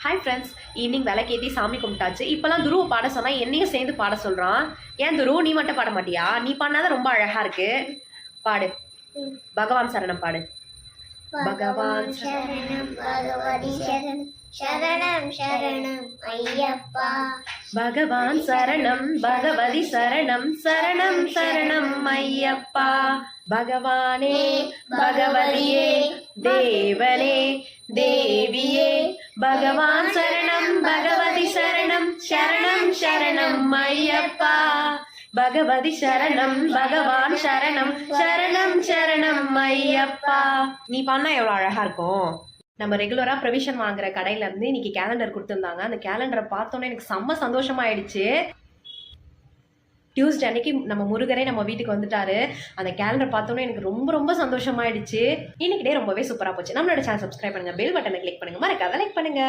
Hi friends, evening விளக்கேற்றி சாமி கும்பிட்டாச்சு. இப்போலாம் துருவ பாட சொன்னால் என்னையும் சேர்ந்து பாட சொல்கிறான். ஏன் துருவ நீ மட்டும் பாட மாட்டியா? நீ பாடினாதான் ரொம்ப அழகாக இருக்கு. பாடு, பகவான் சரணம் பாடு. பகவான் சரணம் பகவதி சரணம் சரணம் சரணம் ஐயப்பா. பகவான் சரணம் பகவதி சரணம் சரணம் சரணம் ஐயப்பா. பகவானே பகவதியே தேவனே தேவியே பகவான் சரணம் பகவதி சரணம் சரணம் சரணம் ஐயப்பா. பகவதி சரணம் பகவான் சரணம் சரணம் சரணம் ஐயப்பா. நீ பண்ணா எவ்வளோ அழகா இருக்கும். நம்ம ரெகுலராக ப்ரொவிஷன் வாங்குற கடையில இருந்து இன்னைக்கு கேலண்டர் கொடுத்துருந்தாங்க. அந்த கேலண்டரை பார்த்தோன்னே எனக்கு செம்ம சந்தோஷமாயிடுச்சு. டியூஸ்டே அன்னைக்கு நம்ம முருகரே நம்ம வீட்டுக்கு வந்துட்டாரு. அந்த கேலண்டர் பார்த்தோன்னே எனக்கு ரொம்ப ரொம்ப சந்தோஷமாயிடுச்சு. இன்னைக்கு டே ரொம்பவே சூப்பராக போச்சு. நம்மளோட சேனல் சப்ஸ்கிரைப் பண்ணுங்க, பெல் பட்டனை கிளிக் பண்ணுங்க, மறக்காத லைக் பண்ணுங்க.